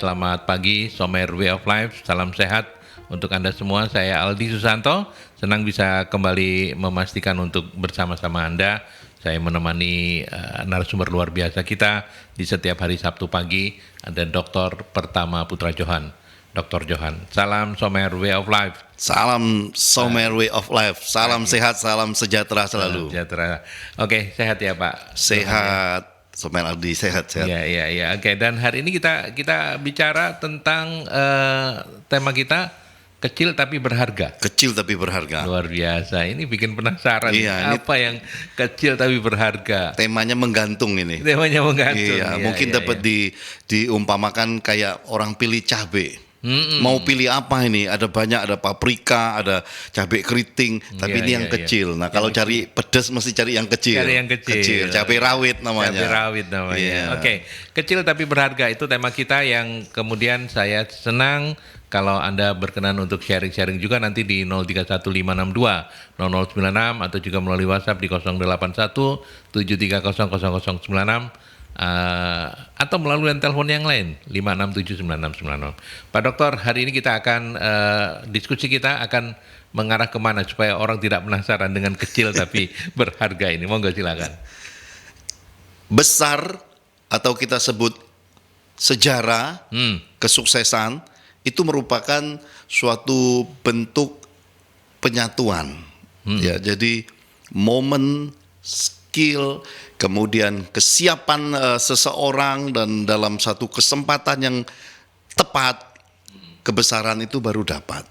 selamat pagi, Somer Way of Life, salam sehat untuk Anda semua. Saya Aldi Susanto, senang bisa kembali memastikan untuk bersama-sama Anda. Saya menemani narasumber luar biasa kita di setiap hari Sabtu pagi, ada Dr. Pertama Putra Johan. Dr. Johan, salam Somer Way of Life. Salam Somer Way of Life, salam sehat, salam sejahtera selalu. Sejahtera. Oke, sehat ya Pak? Sehat. Somer Aldi sehat. Ya. Oke, dan hari ini kita bicara tentang tema kita kecil tapi berharga. Kecil tapi berharga. Luar biasa. Ini bikin penasaran. Iya, apa yang kecil tapi berharga? Temanya menggantung ini. Temanya menggantung. Iya, mungkin dapat diumpamakan kayak orang pilih cabai. Mau pilih apa ini? Ada banyak, ada paprika, ada cabai keriting, tapi ini yang kecil. Nah, kalau cari pedas mesti cari yang kecil. Cari yang kecil. Cabai rawit namanya. Cabai rawit namanya. Yeah. Oke, kecil tapi berharga itu tema kita yang kemudian saya senang kalau Anda berkenan untuk sharing-sharing juga nanti di 031562 0096 atau juga melalui WhatsApp di 081 7300096. Atau melalui telepon yang lain 5679696. Pak Dokter, hari ini kita akan diskusi kita akan mengarah kemana supaya orang tidak penasaran dengan kecil tapi berharga ini. Monggo silakan. Besar atau kita sebut sejarah kesuksesan itu merupakan suatu bentuk penyatuan. Ya, jadi momen, skill, kemudian kesiapan seseorang dan dalam satu kesempatan yang tepat, kebesaran itu baru dapat.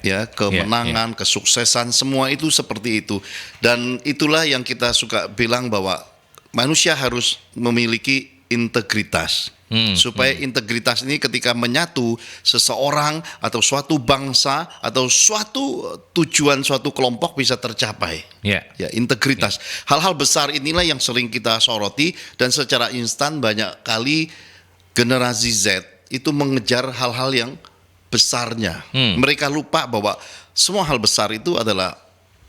Ya, kemenangan, kesuksesan, semua itu seperti itu. Dan itulah yang kita suka bilang bahwa manusia harus memiliki integritas. Supaya integritas ini ketika menyatu seseorang atau suatu bangsa atau suatu tujuan suatu kelompok bisa tercapai. Ya, integritas. Hal-hal besar inilah yang sering kita soroti dan secara instan banyak kali generasi Z itu mengejar hal-hal yang besarnya. Mereka lupa bahwa semua hal besar itu adalah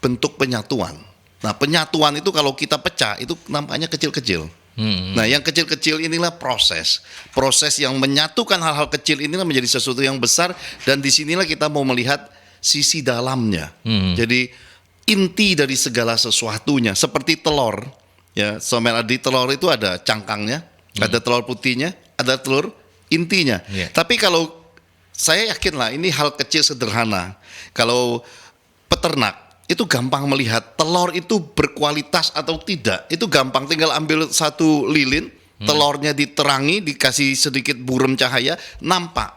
bentuk penyatuan. Nah, penyatuan itu kalau kita pecah itu nampaknya kecil-kecil. Nah, yang kecil-kecil inilah proses yang menyatukan hal-hal kecil inilah menjadi sesuatu yang besar, dan disinilah kita mau melihat sisi dalamnya. Jadi inti dari segala sesuatunya seperti telur, ya, Somer Adi, telur itu ada cangkangnya, ada telur putihnya, ada telur intinya. Tapi kalau saya yakin lah ini hal kecil sederhana. Kalau peternak itu gampang melihat telur itu berkualitas atau tidak. Itu gampang, tinggal ambil satu lilin, telurnya diterangi, dikasih sedikit buram cahaya, nampak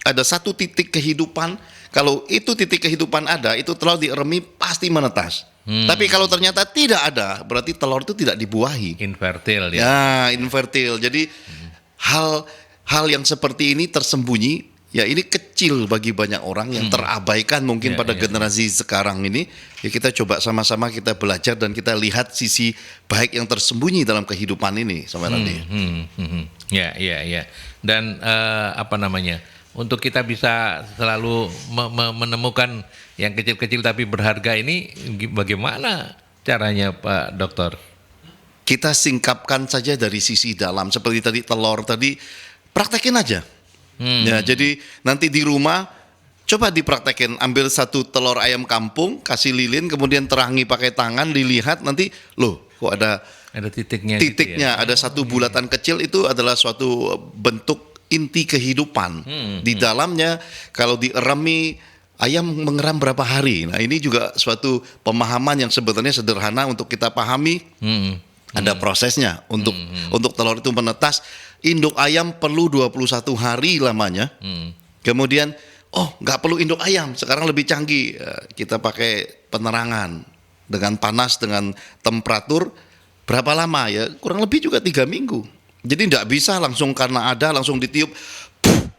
ada satu titik kehidupan. Kalau itu titik kehidupan ada, itu telur diremi pasti menetas. Tapi kalau ternyata tidak ada, berarti telur itu tidak dibuahi. Infertil ya. Ya, infertil. Jadi hal yang seperti ini tersembunyi. Ya, ini kecil bagi banyak orang yang terabaikan mungkin pada generasi sekarang ini. Ya, kita coba sama-sama kita belajar dan kita lihat sisi baik yang tersembunyi dalam kehidupan ini, Somer Adi. Ya. Dan untuk kita bisa selalu menemukan yang kecil-kecil tapi berharga ini, bagaimana caranya Pak Dokter? Kita singkapkan saja dari sisi dalam. Seperti tadi telur tadi, praktekin aja. Ya, jadi nanti di rumah coba dipraktekin, ambil satu telur ayam kampung, kasih lilin, kemudian terangi pakai tangan, dilihat nanti, loh kok ada titiknya gitu ya? Ada satu bulatan kecil, itu adalah suatu bentuk inti kehidupan. Di dalamnya kalau dieremi, ayam mengeram berapa hari. Nah, ini juga suatu pemahaman yang sebenarnya sederhana untuk kita pahami. Ada prosesnya untuk telur itu menetas. Induk ayam perlu 21 hari lamanya. Kemudian, nggak perlu induk ayam, sekarang lebih canggih. Kita pakai penerangan dengan panas, dengan temperatur. Berapa lama ya? Kurang lebih juga 3 minggu. Jadi nggak bisa langsung karena ada, langsung ditiup,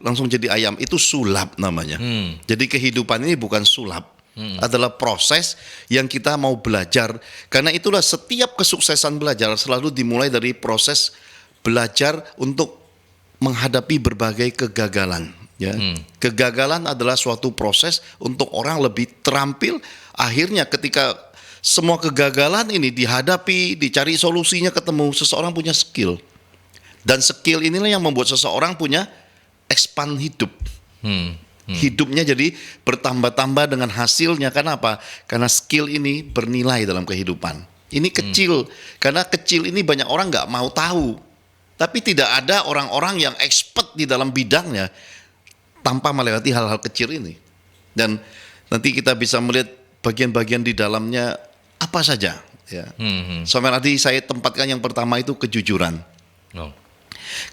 langsung jadi ayam. Itu sulap namanya. Jadi kehidupan ini bukan sulap. Adalah proses yang kita mau belajar. Karena itulah setiap kesuksesan belajar selalu dimulai dari proses belajar untuk menghadapi berbagai kegagalan. Ya. Kegagalan adalah suatu proses untuk orang lebih terampil. Akhirnya ketika semua kegagalan ini dihadapi, dicari solusinya ketemu, seseorang punya skill. Dan skill inilah yang membuat seseorang punya expand hidup. Hmm. Hidupnya jadi bertambah-tambah dengan hasilnya. Karena apa? Karena skill ini bernilai dalam kehidupan. Ini kecil, karena kecil ini banyak orang nggak mau tahu. Tapi tidak ada orang-orang yang expert di dalam bidangnya tanpa melewati hal-hal kecil ini. Dan nanti kita bisa melihat bagian-bagian di dalamnya apa saja. Ya. Samuel, tadi saya tempatkan yang pertama itu kejujuran. Oh.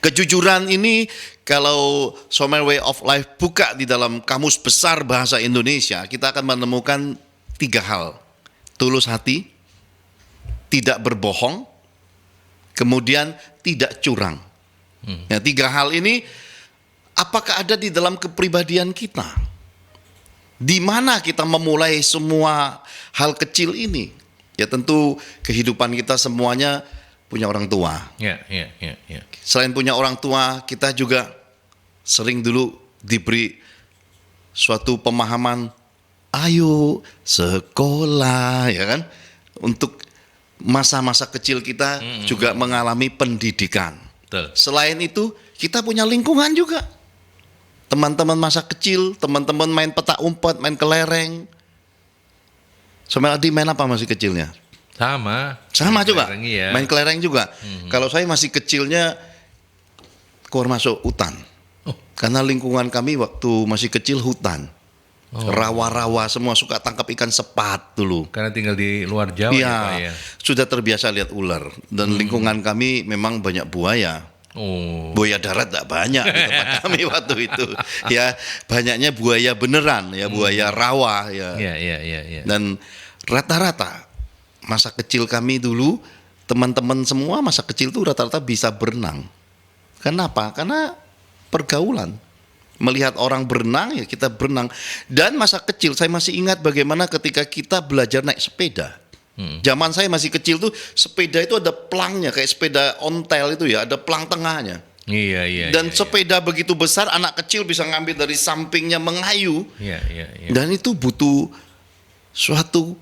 Kejujuran ini kalau Samuel Way of Life buka di dalam kamus besar bahasa Indonesia, kita akan menemukan 3 hal. Tulus hati, tidak berbohong, kemudian tidak curang. Ya, 3 hal ini apakah ada di dalam kepribadian kita? Di mana kita memulai semua hal kecil ini? Ya tentu kehidupan kita semuanya punya orang tua. Ya. Selain punya orang tua, kita juga sering dulu diberi suatu pemahaman, ayo sekolah, ya kan? Untuk masa-masa kecil kita juga mengalami pendidikan. Betul. Selain itu, kita punya lingkungan juga. Teman-teman masa kecil, teman-teman main petak umpet, main kelereng. Samuel Adi main apa masih kecilnya? Sama juga, Kelereng, iya. main kelereng juga. Kalau saya masih kecilnya keluar masuk hutan. Karena lingkungan kami waktu masih kecil hutan. Rawa-rawa semua suka tangkap ikan sepat dulu. Karena tinggal di luar Jawa ya, Pak ya. Sudah terbiasa lihat ular. Dan lingkungan kami memang banyak buaya. Oh. Buaya darat tidak banyak di tempat kami waktu itu. Ya, banyaknya buaya beneran, ya buaya rawa ya. Iya. Dan rata-rata masa kecil kami dulu, teman-teman semua masa kecil itu rata-rata bisa berenang. Kenapa? Karena pergaulan. Melihat orang berenang, ya kita berenang. Dan masa kecil, saya masih ingat bagaimana ketika kita belajar naik sepeda. Zaman saya masih kecil tuh, sepeda itu ada pelangnya, kayak sepeda ontel itu ya, ada pelang tengahnya. Iya. Dan sepeda begitu besar, anak kecil bisa ngambil dari sampingnya mengayu. Iya. Dan itu butuh suatu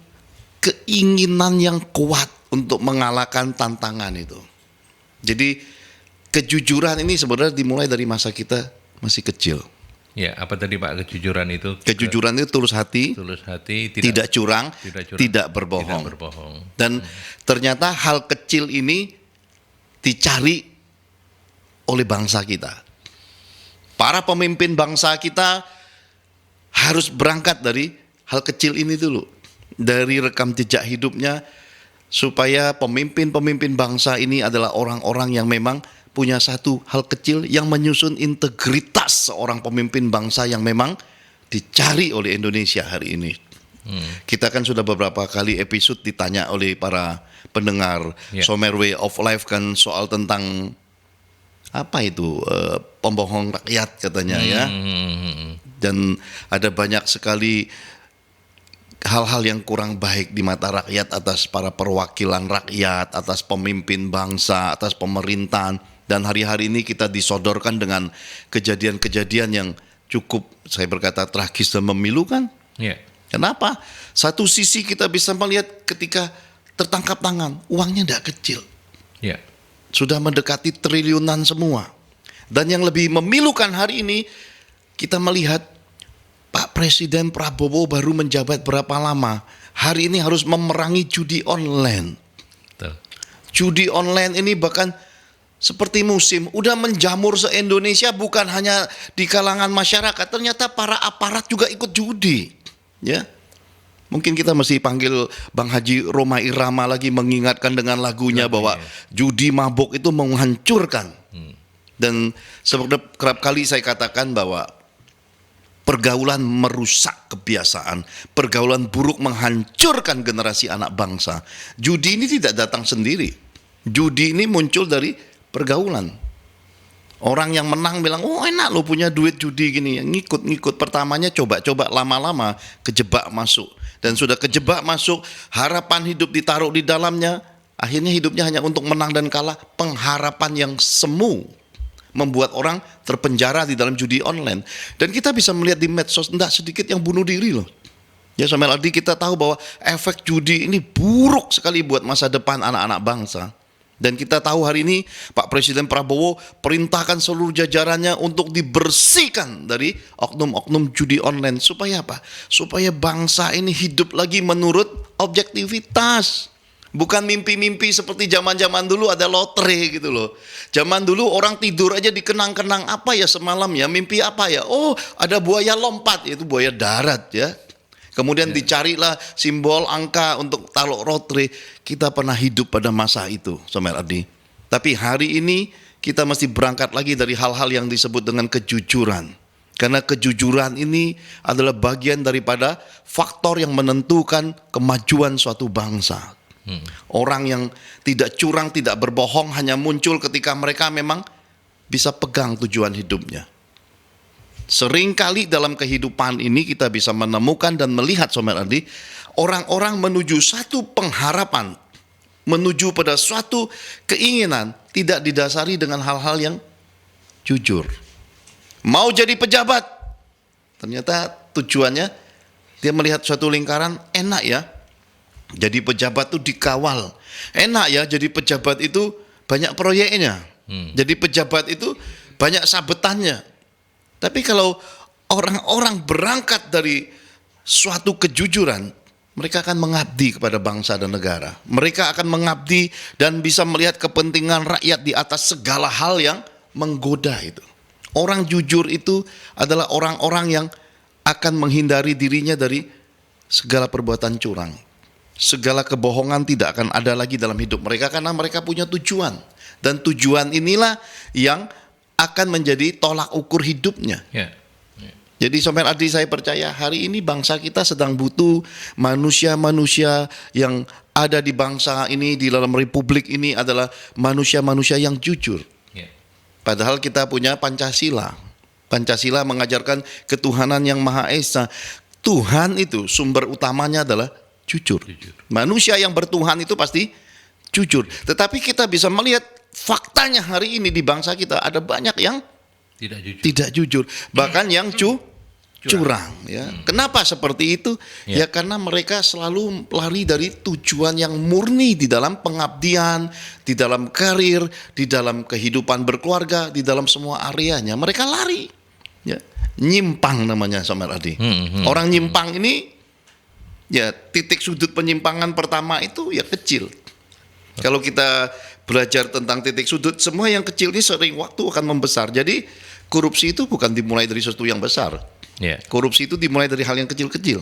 keinginan yang kuat untuk mengalahkan tantangan itu. Jadi kejujuran ini sebenarnya dimulai dari masa kita masih kecil. Ya, apa tadi Pak kejujuran itu? Kejujuran itu tulus hati, tidak curang, tidak berbohong. Dan ternyata hal kecil ini dicari oleh bangsa kita. Para pemimpin bangsa kita harus berangkat dari hal kecil ini dulu. Dari rekam jejak hidupnya, supaya pemimpin-pemimpin bangsa ini adalah orang-orang yang memang punya satu hal kecil yang menyusun integritas seorang pemimpin bangsa yang memang dicari oleh Indonesia hari ini. Kita kan sudah beberapa kali episode ditanya oleh para pendengar Samuel Way of Life kan soal tentang apa itu pembohong rakyat katanya ya. Dan ada banyak sekali hal-hal yang kurang baik di mata rakyat atas para perwakilan rakyat, atas pemimpin bangsa, atas pemerintahan. Dan hari-hari ini kita disodorkan dengan kejadian-kejadian yang cukup, saya berkata, tragis dan memilukan. Kenapa? Satu sisi kita bisa melihat ketika tertangkap tangan, uangnya tidak kecil. Sudah mendekati triliunan semua. Dan yang lebih memilukan hari ini, kita melihat Pak Presiden Prabowo baru menjabat berapa lama, hari ini harus memerangi judi online. Judi online ini bahkan seperti musim, udah menjamur se-Indonesia, bukan hanya di kalangan masyarakat, ternyata para aparat juga ikut judi. Ya, mungkin kita mesti panggil Bang Haji Roma Irama lagi mengingatkan dengan lagunya bahwa judi mabuk itu menghancurkan. Dan seperti kerap kali saya katakan bahwa pergaulan merusak kebiasaan, pergaulan buruk menghancurkan generasi anak bangsa. Judi ini tidak datang sendiri. Judi ini muncul dari pergaulan. Orang yang menang bilang, oh enak lo punya duit judi gini. Ngikut-ngikut, pertamanya coba-coba, lama-lama kejebak masuk. Dan sudah kejebak masuk, harapan hidup ditaruh di dalamnya. Akhirnya hidupnya hanya untuk menang dan kalah. Pengharapan yang semu membuat orang terpenjara di dalam judi online. Dan kita bisa melihat di medsos, tidak sedikit yang bunuh diri loh. Ya Samuel Ardi, kita tahu bahwa efek judi ini buruk sekali buat masa depan anak-anak bangsa. Dan kita tahu hari ini Pak Presiden Prabowo perintahkan seluruh jajarannya untuk dibersihkan dari oknum-oknum judi online. Supaya apa? Supaya bangsa ini hidup lagi menurut objektivitas. Bukan mimpi-mimpi seperti zaman-zaman dulu ada lotre gitu loh. Zaman dulu orang tidur aja dikenang-kenang apa ya semalam ya, mimpi apa ya. Oh, ada buaya lompat, itu buaya darat ya. Kemudian dicarilah simbol angka untuk taruh lotre. Kita pernah hidup pada masa itu, Saudara Ardi. Tapi hari ini kita mesti berangkat lagi dari hal-hal yang disebut dengan kejujuran. Karena kejujuran ini adalah bagian daripada faktor yang menentukan kemajuan suatu bangsa. Orang yang tidak curang, tidak berbohong hanya muncul ketika mereka memang bisa pegang tujuan hidupnya. Seringkali dalam kehidupan ini kita bisa menemukan dan melihat, Saudara Ardi, orang-orang menuju satu pengharapan, menuju pada suatu keinginan tidak didasari dengan hal-hal yang jujur. Mau jadi pejabat, ternyata tujuannya dia melihat suatu lingkaran, enak ya, jadi pejabat itu dikawal. Enak ya, jadi pejabat itu banyak proyeknya. Jadi pejabat itu banyak sabetannya. Tapi kalau orang-orang berangkat dari suatu kejujuran, mereka akan mengabdi kepada bangsa dan negara. Mereka akan mengabdi dan bisa melihat kepentingan rakyat di atas segala hal yang menggoda itu. Orang jujur itu adalah orang-orang yang akan menghindari dirinya dari segala perbuatan curang. Segala kebohongan tidak akan ada lagi dalam hidup mereka karena mereka punya tujuan. Dan tujuan inilah yang akan menjadi tolak ukur hidupnya. Jadi Sobat Ardi, saya percaya hari ini bangsa kita sedang butuh manusia-manusia yang ada di bangsa ini, di dalam republik ini adalah manusia-manusia yang jujur. Padahal kita punya Pancasila. Pancasila mengajarkan ketuhanan yang Maha Esa. Tuhan itu sumber utamanya adalah jujur. Manusia yang bertuhan itu pasti jujur. Tetapi kita bisa melihat faktanya hari ini di bangsa kita ada banyak yang tidak jujur. Bahkan yang curang ya. Kenapa seperti itu? Ya karena mereka selalu lari dari tujuan yang murni di dalam pengabdian, di dalam karir, di dalam kehidupan berkeluarga, di dalam semua areanya. Mereka lari. Ya. Nyimpang namanya, Saudara Adi. Orang nyimpang ini ya titik sudut penyimpangan pertama itu ya kecil. Kalau kita belajar tentang titik sudut, semua yang kecil ini sering waktu akan membesar. Jadi korupsi itu bukan dimulai dari sesuatu yang besar. Korupsi itu dimulai dari hal yang kecil-kecil.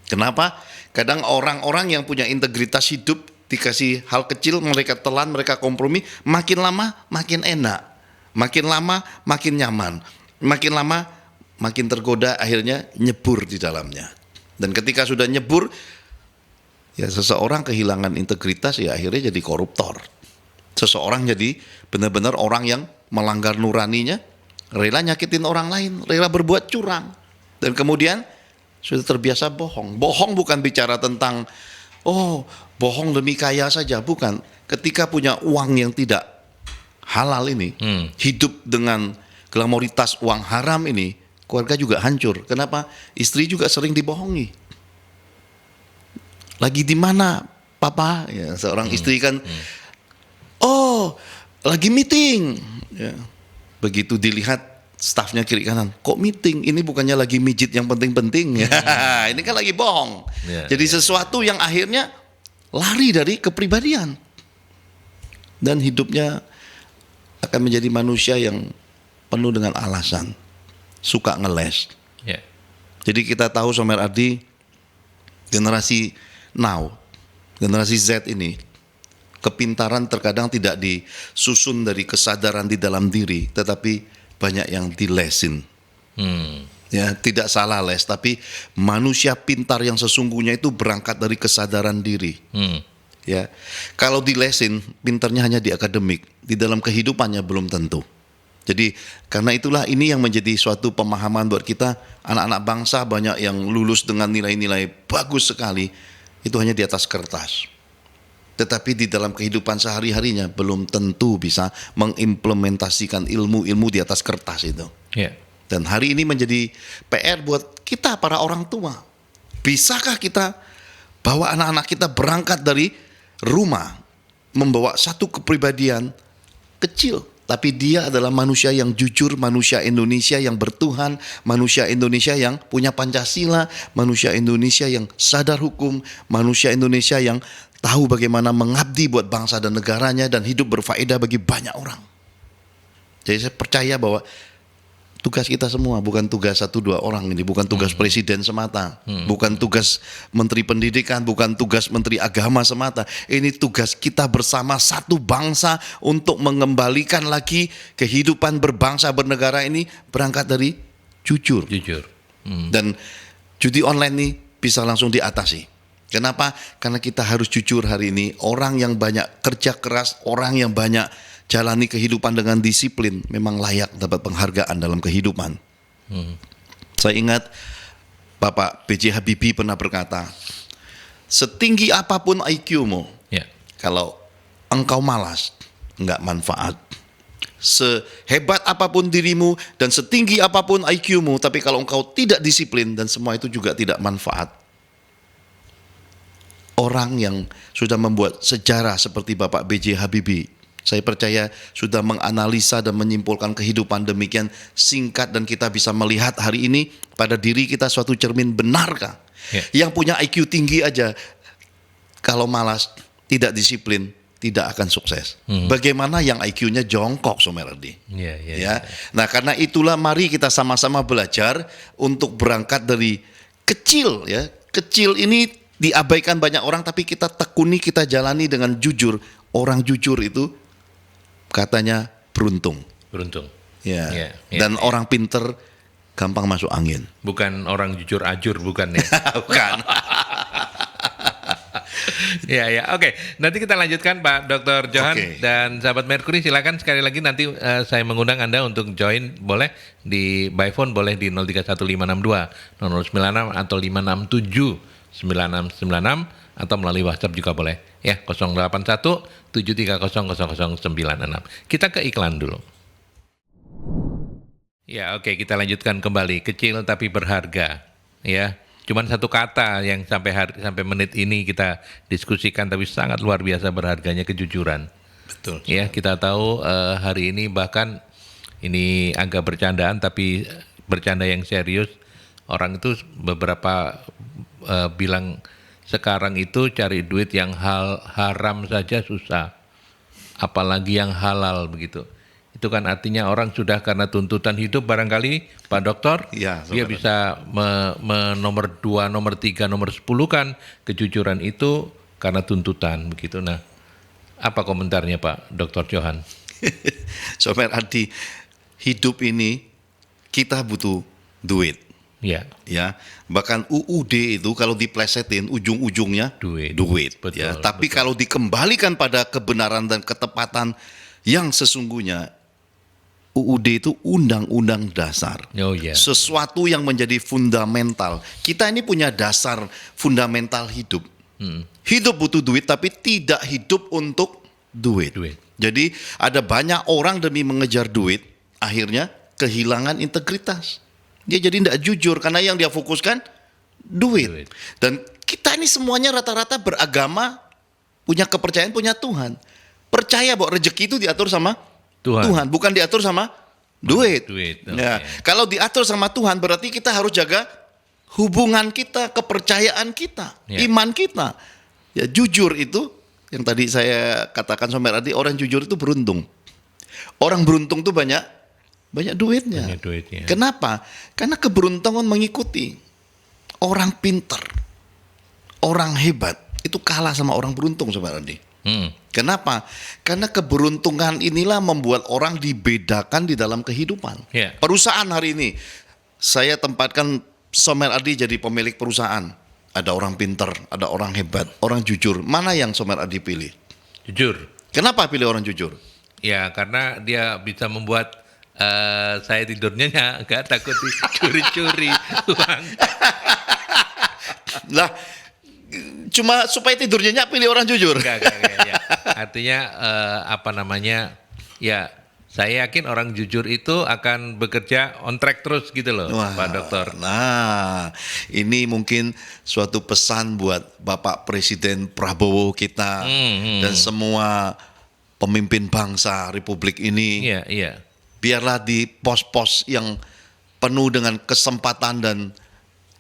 Kenapa? Kadang orang-orang yang punya integritas hidup dikasih hal kecil, mereka telan, mereka kompromi, makin lama makin enak, makin lama makin nyaman, makin lama makin tergoda, akhirnya nyebur di dalamnya. Dan ketika sudah nyebur, ya seseorang kehilangan integritas, ya akhirnya jadi koruptor. Seseorang jadi benar-benar orang yang melanggar nuraninya, rela nyakitin orang lain, rela berbuat curang. Dan kemudian sudah terbiasa bohong. Bohong bukan bicara tentang, oh bohong demi kaya saja, bukan. Ketika punya uang yang tidak halal ini, hidup dengan glamoritas uang haram ini, keluarga juga hancur. Kenapa? Istri juga sering dibohongi. Lagi di mana, Papa? Ya, seorang istri kan, oh, lagi meeting. Ya. Begitu dilihat stafnya kiri kanan, kok meeting? Ini bukannya lagi mijit yang penting-penting. Ini kan lagi bohong. Jadi sesuatu yang akhirnya lari dari kepribadian. Dan hidupnya akan menjadi manusia yang penuh dengan alasan. Suka ngeles. Jadi kita tahu, Saudara Ardi, generasi now, generasi Z ini, kepintaran terkadang tidak disusun dari kesadaran di dalam diri, tetapi banyak yang dilesin. Ya, tidak salah les, tapi manusia pintar yang sesungguhnya itu berangkat dari kesadaran diri. Ya, kalau dilesin, pintarnya hanya di akademik, di dalam kehidupannya belum tentu. Jadi karena itulah ini yang menjadi suatu pemahaman buat kita, anak-anak bangsa banyak yang lulus dengan nilai-nilai bagus sekali, itu hanya di atas kertas. Tetapi di dalam kehidupan sehari-harinya belum tentu bisa mengimplementasikan ilmu-ilmu di atas kertas itu. Dan hari ini menjadi PR buat kita para orang tua. Bisakah kita bawa anak-anak kita berangkat dari rumah membawa satu kepribadian kecil, tapi dia adalah manusia yang jujur, manusia Indonesia yang bertuhan, manusia Indonesia yang punya Pancasila, manusia Indonesia yang sadar hukum, manusia Indonesia yang tahu bagaimana mengabdi buat bangsa dan negaranya dan hidup berfaedah bagi banyak orang. Jadi saya percaya bahwa tugas kita semua bukan tugas 1-2 orang ini, bukan tugas presiden semata, bukan tugas menteri pendidikan, bukan tugas menteri agama semata. Ini tugas kita bersama satu bangsa untuk mengembalikan lagi kehidupan berbangsa bernegara ini berangkat dari jujur. Dan judi online ini bisa langsung diatasi. Kenapa? Karena kita harus jujur hari ini. Orang yang banyak kerja keras, orang yang banyak jalani kehidupan dengan disiplin memang layak dapat penghargaan dalam kehidupan. Saya ingat Bapak B.J. Habibie pernah berkata, setinggi apapun IQ-mu, kalau engkau malas, enggak manfaat. Sehebat apapun dirimu dan setinggi apapun IQ-mu, tapi kalau engkau tidak disiplin dan semua itu juga tidak manfaat. Orang yang sudah membuat sejarah seperti Bapak B.J. Habibie, saya percaya sudah menganalisa dan menyimpulkan kehidupan demikian singkat dan kita bisa melihat hari ini pada diri kita suatu cermin, benarkah? Yang punya IQ tinggi aja kalau malas, tidak disiplin, tidak akan sukses. Bagaimana yang IQ-nya jongkok, Someradi? Nah, karena itulah mari kita sama-sama belajar untuk berangkat dari kecil, ya. Kecil ini diabaikan banyak orang, tapi kita tekuni, kita jalani dengan jujur. Orang jujur itu katanya beruntung. Dan orang pinter gampang masuk angin. Bukan orang jujur ajur, bukan ya? Bukan. Oke. Nanti kita lanjutkan Pak Dr. Johan dan sahabat Mercury, silakan sekali lagi nanti saya mengundang Anda untuk join, boleh di by phone, boleh di 031562 0096 atau 567 9696 atau melalui WhatsApp juga boleh ya, 081 730 0096. Kita ke iklan dulu. Kita lanjutkan kembali. Kecil tapi berharga, ya. Cuman satu kata yang sampai menit ini kita diskusikan, tapi sangat luar biasa berharganya, kejujuran. Betul. Ya, kita tahu hari ini bahkan ini agak bercandaan, tapi bercanda yang serius. Orang itu beberapa bilang sekarang itu cari duit yang haram saja susah, apalagi yang halal begitu. Itu kan artinya orang sudah karena tuntutan hidup barangkali, Pak Dokter, dia bisa nomor 2, nomor 3, nomor 10 kan kejujuran itu karena tuntutan begitu. Nah, apa komentarnya Pak Dr. Johan? Someradi, hidup ini kita butuh duit. Ya, bahkan UUD itu kalau diplesetin ujung-ujungnya duit. Betul, tapi kalau dikembalikan pada kebenaran dan ketepatan yang sesungguhnya, UUD itu undang-undang dasar. Sesuatu yang menjadi fundamental. Kita ini punya dasar fundamental hidup. Hidup butuh duit, tapi tidak hidup untuk duit. Jadi ada banyak orang demi mengejar duit, akhirnya kehilangan integritas. Dia jadi tidak jujur karena yang dia fokuskan duit. Dan kita ini semuanya rata-rata beragama, punya kepercayaan, punya Tuhan. Percaya bahwa rezeki itu diatur sama Tuhan, bukan diatur sama duit. Kalau diatur sama Tuhan berarti kita harus jaga hubungan kita, kepercayaan kita, iman kita. Ya, jujur itu yang tadi saya katakan Someradi, orang jujur itu beruntung. Orang beruntung itu banyak duitnya. Kenapa? Karena keberuntungan mengikuti. Orang pinter, orang hebat itu kalah sama orang beruntung, Someradi. Kenapa? Karena keberuntungan inilah membuat orang dibedakan di dalam kehidupan. Perusahaan hari ini, saya tempatkan Someradi jadi pemilik perusahaan. Ada orang pinter, ada orang hebat, orang jujur. Mana yang Someradi pilih? Jujur. Kenapa pilih orang jujur? Ya, karena dia bisa membuat saya tidurnya nggak takut dicuri-curi uang. Lah, cuma supaya tidurnya pilih orang jujur. Enggak, ya. Artinya ya saya yakin orang jujur itu akan bekerja on track terus gitu loh, Wah, Pak Dokter. nah ini mungkin suatu pesan buat Bapak Presiden Prabowo kita dan semua pemimpin bangsa Republik ini. Iya, iya. Biarlah di pos-pos yang penuh dengan kesempatan dan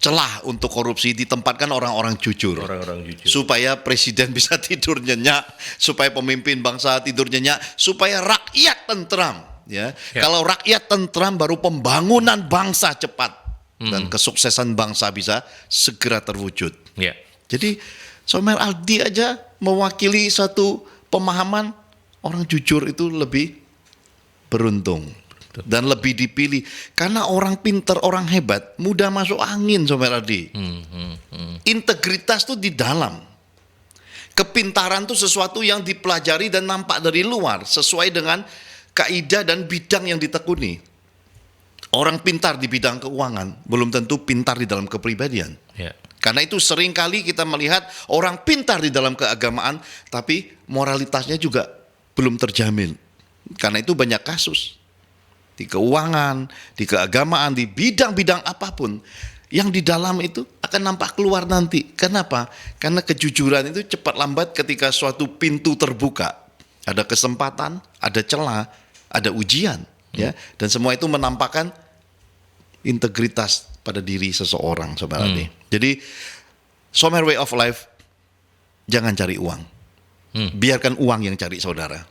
celah untuk korupsi ditempatkan orang-orang jujur. Orang-orang jujur. Supaya presiden bisa tidur nyenyak, supaya pemimpin bangsa tidur nyenyak, supaya rakyat tentram. Ya. Kalau rakyat tentram baru pembangunan bangsa cepat dan kesuksesan bangsa bisa segera terwujud. Ya. Jadi Somer Aldi aja mewakili satu pemahaman orang jujur itu lebih beruntung dan lebih dipilih karena orang pinter, orang hebat mudah masuk angin, Somer Aldi. Integritas tuh di dalam. Kepintaran tuh sesuatu yang dipelajari dan nampak dari luar sesuai dengan kaidah dan bidang yang ditekuni. Orang pintar di bidang keuangan belum tentu pintar di dalam kepribadian. Ya. Karena itu seringkali kita melihat orang pintar di dalam keagamaan tapi moralitasnya juga belum terjamin. Karena itu banyak kasus di keuangan, di keagamaan, di bidang-bidang apapun yang di dalam itu akan nampak keluar nanti. Kenapa? Karena kejujuran itu cepat lambat ketika suatu pintu terbuka, ada kesempatan, ada celah, ada ujian, ya, dan semua itu menampakkan integritas pada diri seseorang, Sobat Adi. Jadi, Somer way of life, jangan cari uang, biarkan uang yang cari saudara.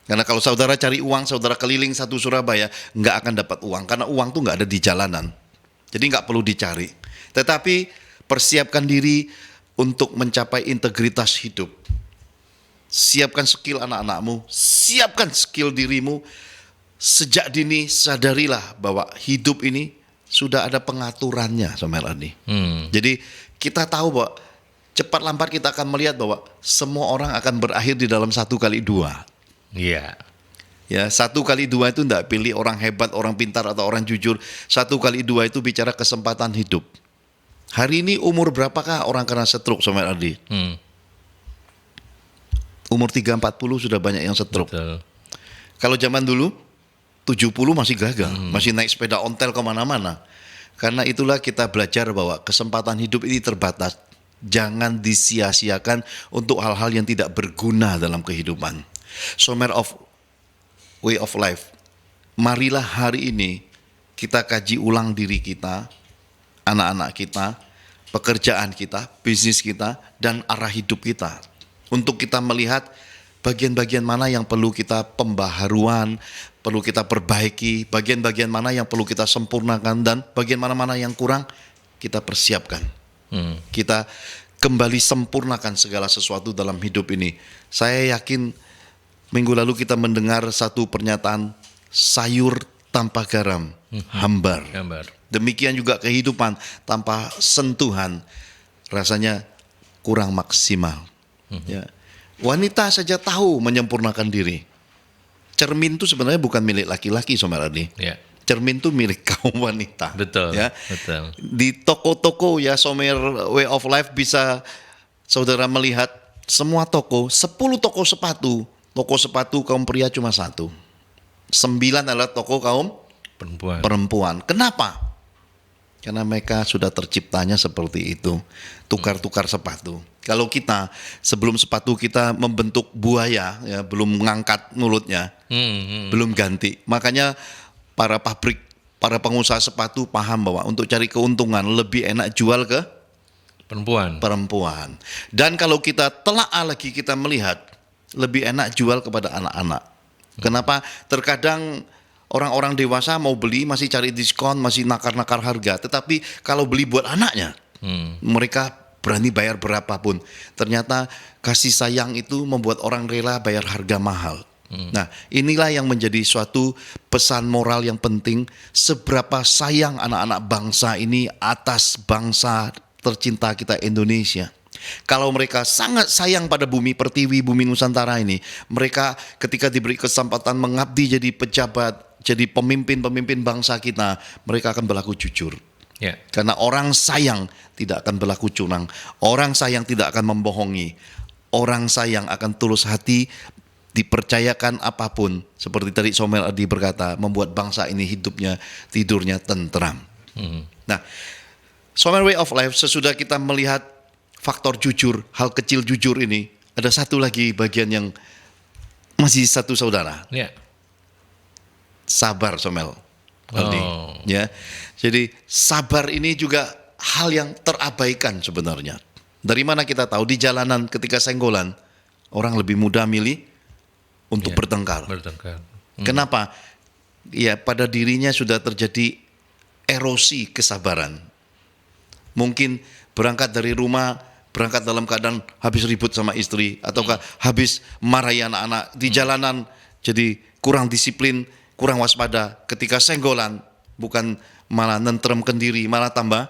Karena kalau saudara cari uang, saudara keliling satu Surabaya, nggak akan dapat uang. Karena uang tuh nggak ada di jalanan. Jadi nggak perlu dicari. Tetapi persiapkan diri untuk mencapai integritas hidup. Siapkan skill anak-anakmu, siapkan skill dirimu. Sejak dini sadarilah bahwa hidup ini sudah ada pengaturannya, Somer Adi. Jadi kita tahu bahwa cepat lambat kita akan melihat bahwa semua orang akan berakhir di dalam 1x2. Iya. Ya, 1x2 itu tidak pilih orang hebat, orang pintar atau orang jujur. 1x2 itu bicara kesempatan hidup. Hari ini umur berapakah orang kena stroke, Somer Adi? Umur 3-40 sudah banyak yang stroke. Betul. Kalau zaman dulu 70 masih gagah, masih naik sepeda ontel kemana-mana. Karena itulah kita belajar bahwa kesempatan hidup ini terbatas. Jangan disia-siakan untuk hal-hal yang tidak berguna dalam kehidupan. Somer of way of life. Marilah hari ini kita kaji ulang diri kita, anak-anak kita, pekerjaan kita, bisnis kita, dan arah hidup kita. Untuk kita melihat bagian-bagian mana yang perlu kita pembaharuan, perlu kita perbaiki, bagian-bagian mana yang perlu kita sempurnakan, dan bagian mana-mana yang kurang kita persiapkan. Kita kembali sempurnakan segala sesuatu dalam hidup ini. Saya yakin minggu lalu kita mendengar satu pernyataan, sayur tanpa garam, hambar. Demikian juga kehidupan tanpa sentuhan, rasanya kurang maksimal. Ya. Wanita saja tahu menyempurnakan diri. Cermin itu sebenarnya bukan milik laki-laki, Somer Adi. Ya. Cermin itu milik kaum wanita. Betul. Ya. Betul. Di toko-toko ya Somer way of life bisa saudara melihat semua toko, 10 toko sepatu kaum pria cuma 1. 9 adalah toko kaum perempuan. Kenapa? Karena mereka sudah terciptanya seperti itu. Tukar-tukar sepatu. Kalau kita sebelum sepatu kita membentuk buaya, ya, belum mengangkat mulutnya, belum ganti. Makanya para pabrik, para pengusaha sepatu paham bahwa untuk cari keuntungan lebih enak jual ke perempuan. Dan kalau kita telaah lagi kita melihat lebih enak jual kepada anak-anak. Kenapa? Terkadang orang-orang dewasa mau beli masih cari diskon, masih nakar-nakar harga. Tetapi kalau beli buat anaknya, mereka berani bayar berapapun. Ternyata kasih sayang itu membuat orang rela bayar harga mahal. Nah, inilah yang menjadi suatu pesan moral yang penting. Seberapa sayang anak-anak bangsa ini atas bangsa tercinta kita Indonesia. Kalau mereka sangat sayang pada bumi pertiwi, bumi Nusantara ini, mereka ketika diberi kesempatan mengabdi jadi pejabat, jadi pemimpin bangsa kita, mereka akan berlaku jujur. Ya. Karena orang sayang tidak akan berlaku curang. Orang sayang tidak akan membohongi. Orang sayang akan tulus hati dipercayakan apapun, seperti tadi Samuel Adi berkata, membuat bangsa ini hidupnya, tidurnya tentram. Nah, Samuel Way of Life, sesudah kita melihat faktor jujur, hal kecil jujur ini, ada satu lagi bagian yang masih satu saudara. Ya. Sabar, Samuel Aldi. Oh. Ya. Jadi sabar ini juga hal yang terabaikan sebenarnya. Dari mana kita tahu? Di jalanan ketika senggolan, orang lebih mudah milih untuk bertengkar. Kenapa? Ya, pada dirinya sudah terjadi erosi kesabaran. Mungkin berangkat dari rumah, berangkat dalam keadaan habis ribut sama istri, ataukah habis marahi anak-anak di jalanan, jadi kurang disiplin, kurang waspada. Ketika senggolan, bukan malah nentremkan diri, malah tambah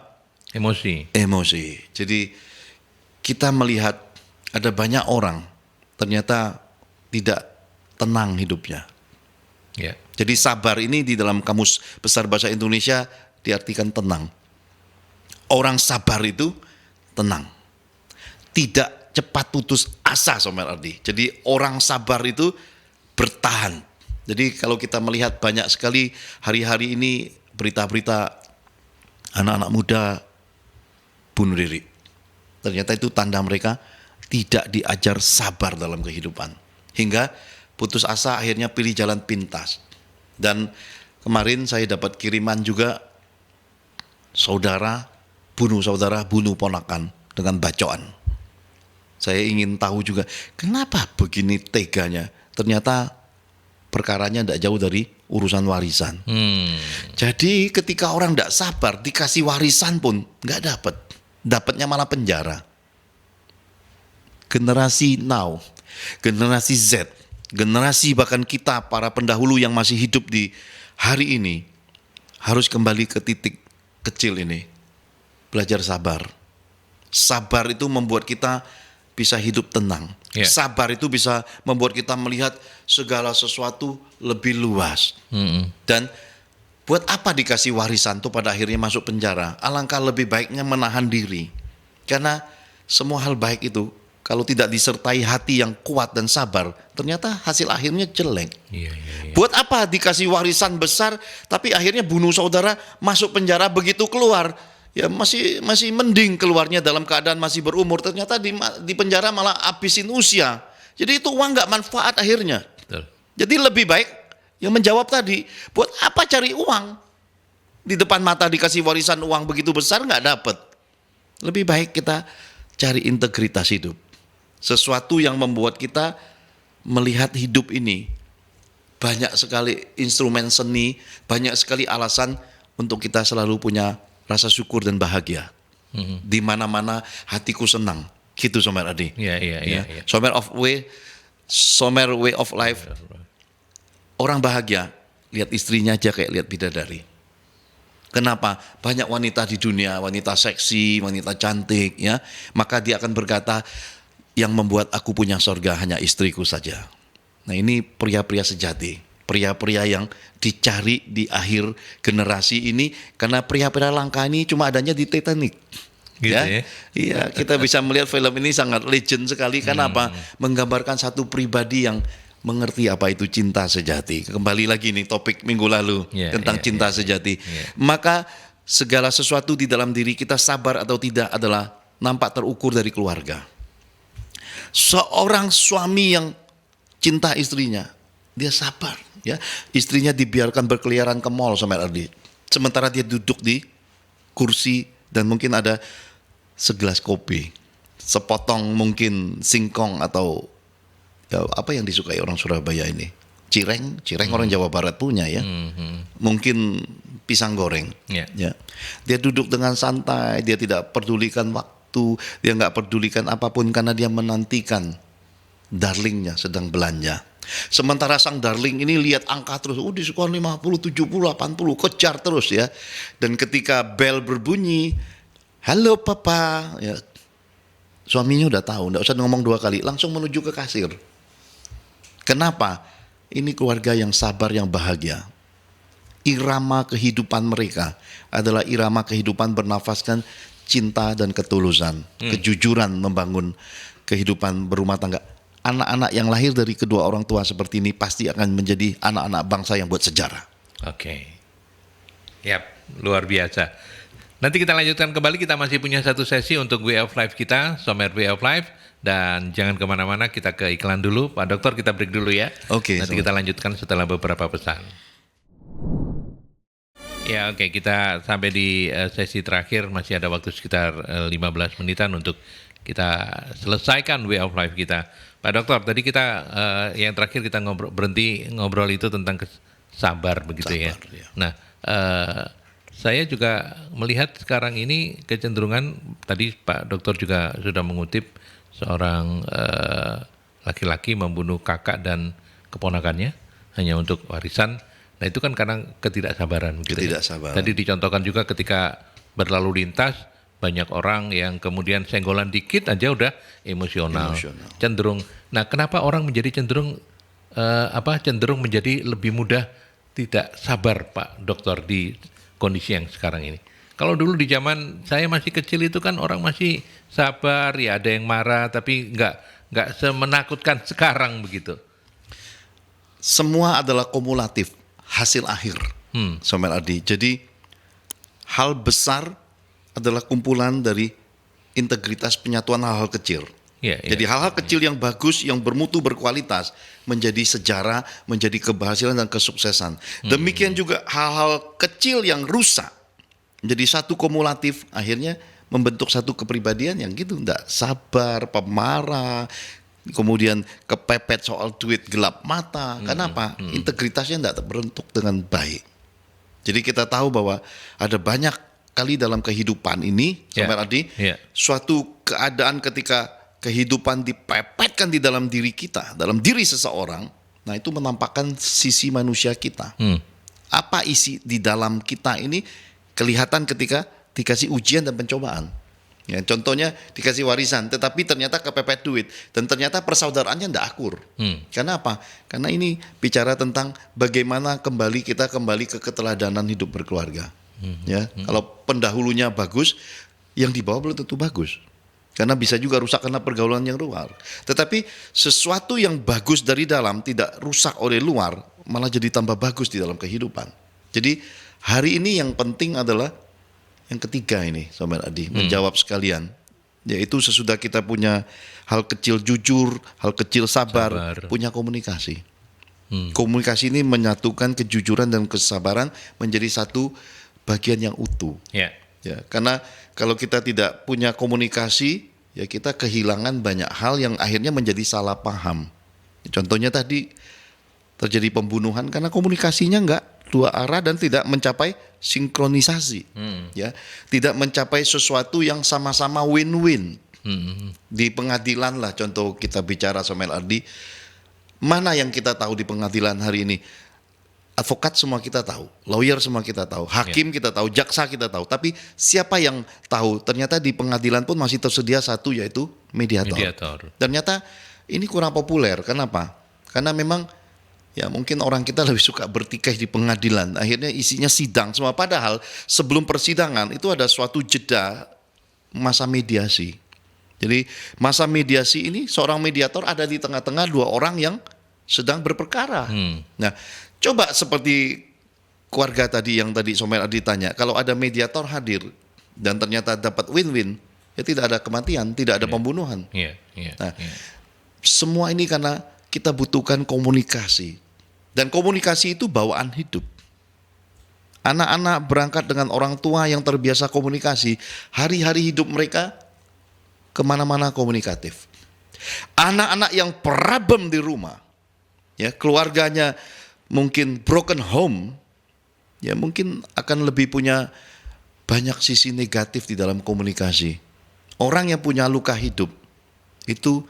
emosi. Jadi kita melihat ada banyak orang ternyata tidak tenang hidupnya. Ya. Jadi sabar ini di dalam Kamus Besar Bahasa Indonesia diartikan tenang. Orang sabar itu tenang, tidak cepat putus asa, Samuel Ardi. Jadi orang sabar itu bertahan. Jadi kalau kita melihat banyak sekali hari-hari ini berita-berita anak-anak muda bunuh diri. Ternyata itu tanda mereka tidak diajar sabar dalam kehidupan. Hingga putus asa akhirnya pilih jalan pintas. Dan kemarin saya dapat kiriman juga, saudara bunuh ponakan dengan bacaan. Saya ingin tahu juga kenapa begini teganya. Ternyata perkaranya tidak jauh dari urusan warisan. Jadi ketika orang tidak sabar, dikasih warisan pun nggak dapat. Dapatnya malah penjara. Generasi now, generasi Z, generasi bahkan kita para pendahulu yang masih hidup di hari ini harus kembali ke titik kecil ini. Belajar sabar. Sabar itu membuat kita bisa hidup tenang. Sabar itu bisa membuat kita melihat segala sesuatu lebih luas. Dan buat apa dikasih warisan tuh pada akhirnya masuk penjara? Alangkah lebih baiknya menahan diri. Karena semua hal baik itu kalau tidak disertai hati yang kuat dan sabar, ternyata hasil akhirnya jelek. Buat apa dikasih warisan besar tapi akhirnya bunuh saudara, masuk penjara, begitu keluar ya masih mending keluarnya dalam keadaan masih berumur, ternyata di penjara malah habisin usia. Jadi itu uang nggak manfaat akhirnya. Betul. Jadi lebih baik yang menjawab tadi, buat apa cari uang? Di depan mata dikasih warisan uang begitu besar nggak dapat. Lebih baik kita cari integritas hidup. Sesuatu yang membuat kita melihat hidup ini banyak sekali instrumen seni, banyak sekali alasan untuk kita selalu punya rasa syukur dan bahagia. Di mana-mana hatiku senang. Gitu Samuel Adi. Iya. Samuel Way of Life. Orang bahagia, lihat istrinya aja kayak lihat bidadari. Kenapa? Banyak wanita di dunia, wanita seksi, wanita cantik, ya. Maka dia akan berkata, yang membuat aku punya surga hanya istriku saja. Nah, ini pria-pria sejati. Pria-pria yang dicari di akhir generasi ini, karena pria-pria langka ini cuma adanya di Titanic. Gitu ya? Iya, kita bisa melihat film ini sangat legend sekali. Kenapa? Menggambarkan satu pribadi yang mengerti apa itu cinta sejati. Kembali lagi nih topik minggu lalu tentang cinta sejati. Maka segala sesuatu di dalam diri kita, sabar atau tidak, adalah nampak terukur dari keluarga. Seorang suami yang cinta istrinya, dia sabar. Ya, istrinya dibiarkan berkeliaran ke mall sama Ardi. Sementara dia duduk di kursi dan mungkin ada segelas kopi, sepotong mungkin singkong atau ya, apa yang disukai orang Surabaya ini, cireng orang Jawa Barat punya ya, mungkin pisang goreng. Ya, dia duduk dengan santai, dia tidak pedulikan waktu, dia nggak pedulikan apapun karena dia menantikan darlingnya sedang belanja. Sementara sang darling ini lihat angka terus, diskon 50, 70, 80, kejar terus ya. Dan ketika bel berbunyi, halo papa, ya, suaminya udah tahu, nggak usah ngomong dua kali, langsung menuju ke kasir. Kenapa? Ini keluarga yang sabar, yang bahagia. Irama kehidupan mereka adalah irama kehidupan bernafaskan cinta dan ketulusan, kejujuran membangun kehidupan berumah tangga. anak-anak yang lahir dari kedua orang tua seperti ini pasti akan menjadi anak-anak bangsa yang buat sejarah. Oke. Yap, luar biasa. Nanti kita lanjutkan kembali, kita masih punya satu sesi untuk Way of Life kita, Somer Way of Life. Dan jangan kemana-mana, kita ke iklan dulu. Pak Dokter, kita break dulu ya. Oke. Nanti kita lanjutkan setelah beberapa pesan. Ya, oke, kita sampai di sesi terakhir, masih ada waktu sekitar 15 menitan untuk kita selesaikan Way of Life kita. Pak Dokter, tadi kita yang terakhir kita berhenti ngobrol itu tentang sabar begitu ya. Nah, saya juga melihat sekarang ini kecenderungan, tadi Pak Dokter juga sudah mengutip seorang laki-laki membunuh kakak dan keponakannya hanya untuk warisan. Nah itu kan karena ketidaksabaran. Ketidaksabaran. Tadi dicontohkan juga ketika berlalu lintas, banyak orang yang kemudian senggolan dikit aja udah emosional. Cenderung. Nah kenapa orang menjadi cenderung menjadi lebih mudah tidak sabar, Pak Dokter, di kondisi yang sekarang ini? Kalau dulu di zaman saya masih kecil itu kan orang masih sabar, ya ada yang marah, tapi nggak semenakutkan sekarang begitu. Semua adalah kumulatif. Hasil akhir, Somer Adi. Jadi hal besar adalah kumpulan dari integritas penyatuan hal-hal kecil. Jadi hal-hal kecil yang bagus, yang bermutu, berkualitas menjadi sejarah, menjadi keberhasilan dan kesuksesan. Demikian juga hal-hal kecil yang rusak menjadi satu kumulatif, akhirnya membentuk satu kepribadian yang gitu, enggak sabar, pemarah, kemudian kepepet soal duit, gelap mata. Kenapa? Integritasnya tidak terbentuk dengan baik. Jadi kita tahu bahwa ada banyak kali dalam kehidupan ini, Sobat Adi, suatu keadaan ketika kehidupan dipepetkan di dalam diri kita, dalam diri seseorang, nah itu menampakkan sisi manusia kita. Apa isi di dalam kita ini kelihatan ketika dikasih ujian dan pencobaan. Ya, contohnya dikasih warisan, tetapi ternyata kepepet duit dan ternyata persaudaraannya tidak akur. Karena apa? Karena ini bicara tentang bagaimana kita kembali ke keteladanan hidup berkeluarga. Ya, kalau pendahulunya bagus, yang di bawah belum tentu bagus. Karena bisa juga rusak karena pergaulan yang luar. Tetapi sesuatu yang bagus dari dalam tidak rusak oleh luar, malah jadi tambah bagus di dalam kehidupan. Jadi hari ini yang penting adalah yang ketiga ini, Sobat Adi, menjawab sekalian, yaitu sesudah kita punya hal kecil jujur, hal kecil sabar. Punya komunikasi. Komunikasi ini menyatukan kejujuran dan kesabaran menjadi satu bagian yang utuh. Ya, karena kalau kita tidak punya komunikasi, ya kita kehilangan banyak hal yang akhirnya menjadi salah paham. Contohnya tadi terjadi pembunuhan karena komunikasinya enggak dua arah dan tidak mencapai sinkronisasi, ya, tidak mencapai sesuatu yang sama-sama win-win. Di pengadilan lah, contoh kita bicara Somer Adi, mana yang kita tahu di pengadilan hari ini? Advokat semua kita tahu, lawyer semua kita tahu, hakim kita tahu, jaksa kita tahu. Tapi siapa yang tahu? Ternyata di pengadilan pun masih tersedia satu, yaitu mediator. Ternyata ini kurang populer. Kenapa? Karena memang ya mungkin orang kita lebih suka bertikai di pengadilan. Akhirnya isinya sidang semua. Padahal sebelum persidangan itu ada suatu jeda masa mediasi. Jadi masa mediasi ini seorang mediator ada di tengah-tengah dua orang yang sedang berperkara. Nah, coba seperti keluarga tadi yang tadi Somer Adi tanya, kalau ada mediator hadir dan ternyata dapat win-win, ya tidak ada kematian, tidak ada pembunuhan. Semua ini karena kita butuhkan komunikasi. Dan komunikasi itu bawaan hidup. Anak-anak berangkat dengan orang tua yang terbiasa komunikasi. Hari-hari hidup mereka kemana-mana komunikatif. Anak-anak yang problem di rumah, ya keluarganya mungkin broken home, ya mungkin akan lebih punya banyak sisi negatif di dalam komunikasi. Orang yang punya luka hidup itu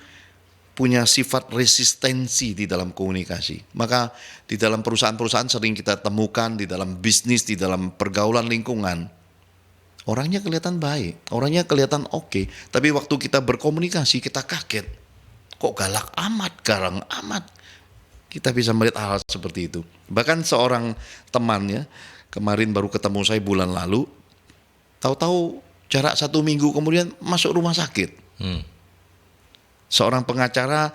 punya sifat resistensi di dalam komunikasi. Maka di dalam perusahaan-perusahaan sering kita temukan, di dalam bisnis, di dalam pergaulan lingkungan, orangnya kelihatan baik, orangnya kelihatan oke, tapi waktu kita berkomunikasi kita kaget. Kok galak amat, garang amat. Kita bisa melihat hal seperti itu. Bahkan seorang temannya, kemarin baru ketemu saya bulan lalu, tahu-tahu jarak 1 minggu kemudian masuk rumah sakit. Seorang pengacara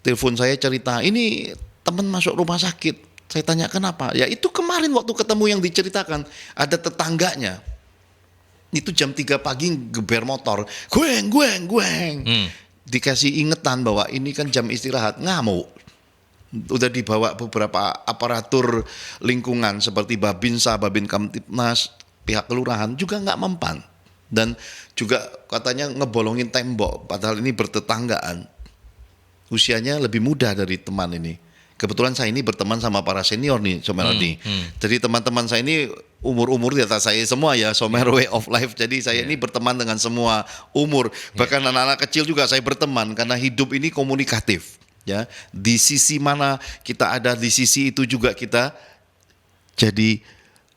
telepon saya cerita, ini teman masuk rumah sakit. Saya tanya kenapa? Ya itu kemarin waktu ketemu yang diceritakan, ada tetangganya. Itu jam 3 pagi geber motor, gueng. Dikasih ingetan bahwa ini kan jam istirahat, ngamuk. Udah dibawa beberapa aparatur lingkungan seperti Babinsa, Babin Kamtipmas, pihak kelurahan juga nggak mempan. Dan juga katanya ngebolongin tembok, padahal ini bertetanggaan. Usianya lebih muda dari teman ini. Kebetulan saya ini berteman sama para senior nih, Someradi. Jadi teman-teman saya ini umur-umur di atas saya semua ya, Somer Way of Life. Jadi saya ini berteman dengan semua umur. Bahkan anak-anak kecil juga saya berteman karena hidup ini komunikatif. Ya, di sisi mana kita ada, di sisi itu juga kita jadi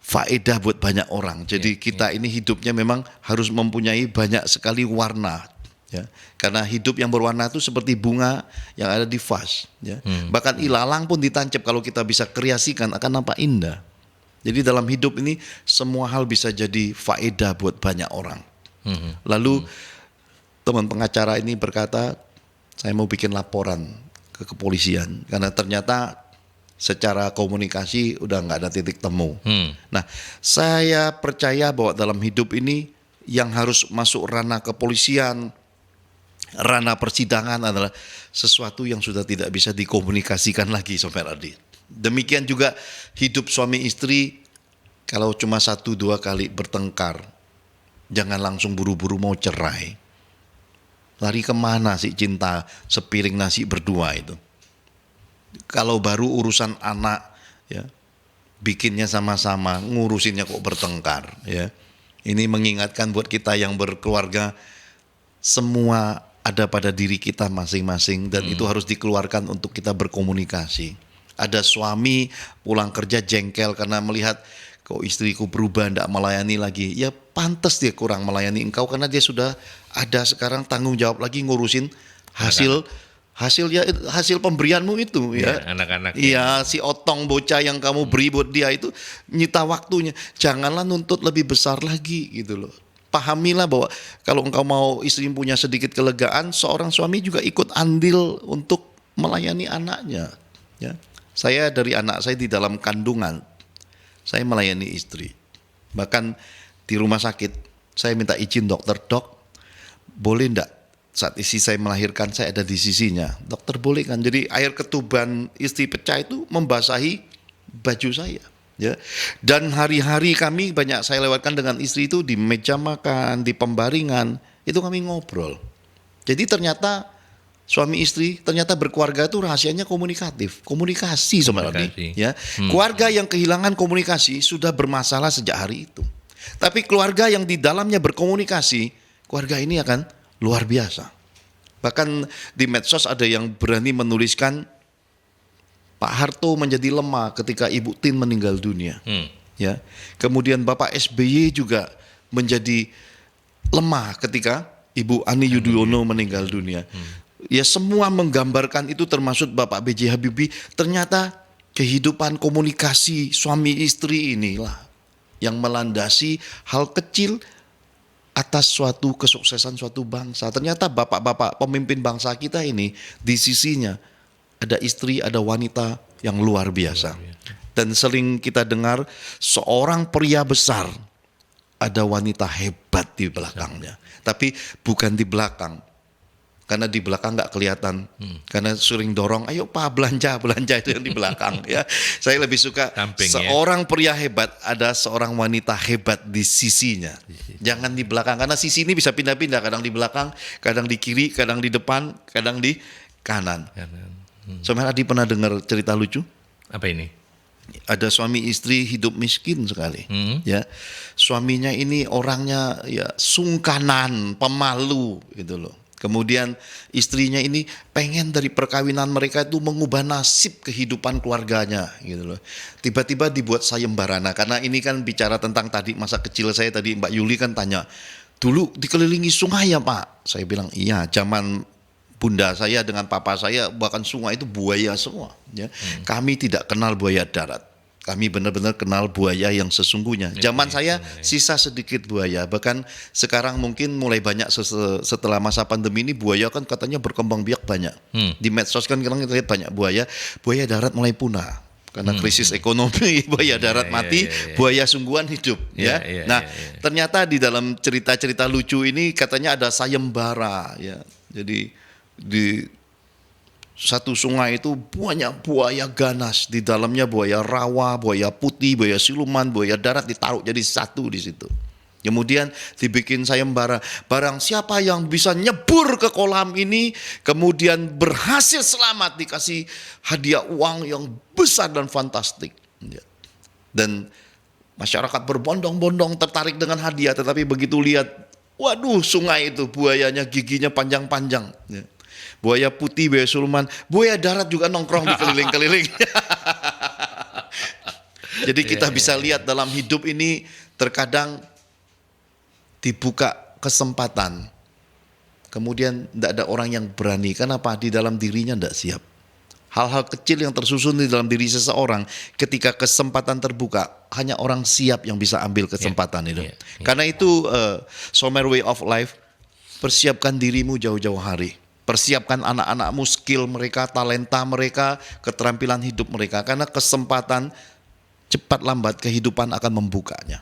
faedah buat banyak orang. Jadi kita ini hidupnya memang harus mempunyai banyak sekali warna. Ya, karena hidup yang berwarna itu seperti bunga yang ada di vas. Ya. Bahkan ilalang pun ditancap kalau kita bisa kreasikan akan nampak indah. Jadi dalam hidup ini semua hal bisa jadi faedah buat banyak orang. Lalu teman pengacara ini berkata, saya mau bikin laporan ke kepolisian karena ternyata secara komunikasi udah nggak ada titik temu. Nah, saya percaya bahwa dalam hidup ini yang harus masuk ranah kepolisian, ranah persidangan adalah sesuatu yang sudah tidak bisa dikomunikasikan lagi, Sobat Ardi. Demikian juga hidup suami istri, kalau cuma 1-2 kali bertengkar, jangan langsung buru-buru mau cerai. Lari kemana sih cinta sepiring nasi berdua itu? Kalau baru urusan anak, ya bikinnya sama-sama, ngurusinnya kok bertengkar, ya. Ini mengingatkan buat kita yang berkeluarga, semua ada pada diri kita masing-masing dan itu harus dikeluarkan untuk kita berkomunikasi. Ada suami pulang kerja jengkel karena melihat kok istriku berubah, tidak melayani lagi. Ya pantas dia kurang melayani engkau karena dia sudah ada sekarang tanggung jawab lagi ngurusin hasil pemberianmu itu ya. Anak-anak. Iya, si otong bocah yang kamu beri buat dia itu nyita waktunya. Janganlah nuntut lebih besar lagi gitu loh. Pahamilah bahwa kalau engkau mau istri punya sedikit kelegaan, seorang suami juga ikut andil untuk melayani anaknya. Ya. Saya dari anak saya di dalam kandungan, saya melayani istri. Bahkan di rumah sakit, saya minta izin dokter, dok, boleh enggak saat istri saya melahirkan saya ada di sisinya? Dokter boleh kan? Jadi air ketuban istri pecah itu membasahi baju saya. Ya, dan hari-hari kami banyak saya lewatkan dengan istri itu di meja makan, di pembaringan, itu kami ngobrol. Jadi ternyata suami istri ternyata berkeluarga itu rahasianya komunikasi sebenarnya. Ya, keluarga yang kehilangan komunikasi sudah bermasalah sejak hari itu. Tapi keluarga yang di dalamnya berkomunikasi, keluarga ini akan luar biasa. Bahkan di medsos ada yang berani menuliskan Pak Harto menjadi lemah ketika Ibu Tin meninggal dunia. Ya. Kemudian Bapak SBY juga menjadi lemah ketika Ibu Ani Yudhoyono meninggal dunia. Ya semua menggambarkan itu termasuk Bapak B.J. Habibie. Ternyata kehidupan komunikasi suami istri inilah yang melandasi hal kecil atas suatu kesuksesan suatu bangsa. Ternyata bapak-bapak pemimpin bangsa kita ini di sisinya ada istri, ada wanita yang luar biasa. Dan sering kita dengar seorang pria besar, ada wanita hebat di belakangnya. Tapi bukan di belakang. Karena di belakang nggak kelihatan. Karena sering dorong, ayo Pak belanja itu yang di belakang. Ya, saya lebih suka samping, seorang pria hebat, ada seorang wanita hebat di sisinya. Jangan di belakang, karena sisi ini bisa pindah-pindah. Kadang di belakang, kadang di kiri, kadang di depan, kadang di kanan. Somer Adi pernah dengar cerita lucu? Apa ini? Ada suami istri hidup miskin sekali. Ya, suaminya ini orangnya ya sungkanan, pemalu gitu loh. Kemudian istrinya ini pengen dari perkawinan mereka itu mengubah nasib kehidupan keluarganya gitu loh. Tiba-tiba dibuat sayembarana, karena ini kan bicara tentang tadi masa kecil saya tadi, Mbak Yuli kan tanya, dulu dikelilingi sungai ya Pak? Saya bilang iya, zaman bunda saya dengan papa saya bahkan sungai itu buaya semua. Ya. Kami tidak kenal buaya darat. Kami benar-benar kenal buaya yang sesungguhnya. Zaman saya sisa sedikit buaya. Bahkan sekarang mungkin mulai banyak setelah masa pandemi ini buaya kan katanya berkembang biak banyak. Di medsos kan kita lihat banyak buaya. Buaya darat mulai punah. Karena krisis ekonomi, buaya darat mati, buaya sungguhan hidup. Nah, ternyata di dalam cerita-cerita lucu ini katanya ada sayembara. Ya. Jadi di satu sungai itu banyak buaya ganas, di dalamnya buaya rawa, buaya putih, buaya siluman, buaya darat ditaruh jadi satu di situ. Kemudian dibikin sayembara, barang siapa yang bisa nyebur ke kolam ini, kemudian berhasil selamat dikasih hadiah uang yang besar dan fantastik. Dan masyarakat berbondong-bondong tertarik dengan hadiah, tetapi begitu lihat, waduh sungai itu buayanya giginya panjang-panjang. Buaya putih, buaya siluman, buaya darat juga nongkrong di keliling-keliling. Jadi kita bisa lihat dalam hidup ini terkadang dibuka kesempatan. Kemudian tidak ada orang yang berani. Kenapa? Di dalam dirinya tidak siap. Hal-hal kecil yang tersusun di dalam diri seseorang ketika kesempatan terbuka, hanya orang siap yang bisa ambil kesempatan itu. Karena itu Somer Way of Life, persiapkan dirimu jauh-jauh hari. Persiapkan anak-anakmu, skill mereka, talenta mereka, keterampilan hidup mereka. Karena kesempatan cepat lambat kehidupan akan membukanya.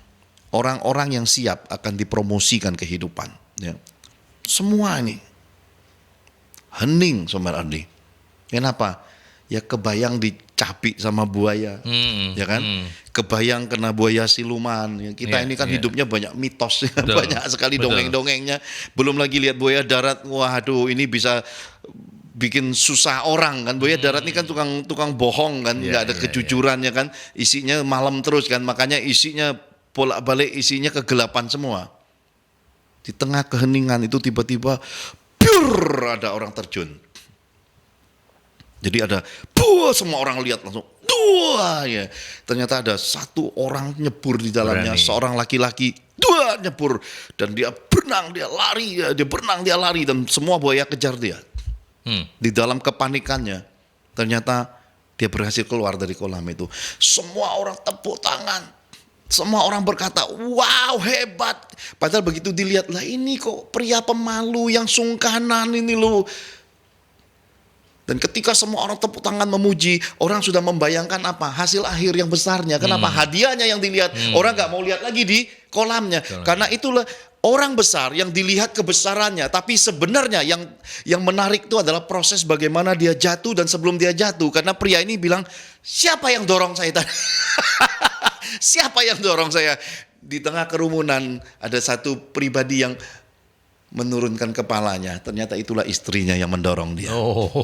Orang-orang yang siap akan dipromosikan kehidupan. Ya. Semua ini hening Somer Ardi. Kenapa? Ya kebayang dicapi sama buaya, ya kan? Kebayang kena buaya siluman. Ya, kita ini kan hidupnya banyak mitos, banyak sekali dongeng-dongengnya. Belum lagi lihat buaya darat, waduh ini bisa bikin susah orang kan. Buaya darat ini kan tukang bohong kan, nggak ada kejujurannya kan. Isinya malam terus kan, makanya isinya bolak-balik isinya kegelapan semua. Di tengah keheningan itu tiba-tiba ada orang terjun. Jadi ada semua orang lihat langsung ya. Ternyata ada satu orang nyebur di dalamnya, seorang laki-laki nyebur dan dia berenang, dia lari dan semua buaya kejar dia. Di dalam kepanikannya ternyata dia berhasil keluar dari kolam itu. Semua orang tepuk tangan. Semua orang berkata, wow hebat. Padahal begitu dilihat, lah ini kok pria pemalu yang sungkanan ini loh. Dan ketika semua orang tepuk tangan memuji, orang sudah membayangkan apa? Hasil akhir yang besarnya. Kenapa? Hadiahnya yang dilihat. Orang gak mau lihat lagi di kolamnya. Karena itulah orang besar yang dilihat kebesarannya. Tapi sebenarnya yang menarik itu adalah proses bagaimana dia jatuh dan sebelum dia jatuh. Karena pria ini bilang, siapa yang dorong saya tadi? Siapa yang dorong saya? Di tengah kerumunan ada satu pribadi yang menurunkan kepalanya, ternyata itulah istrinya yang mendorong dia.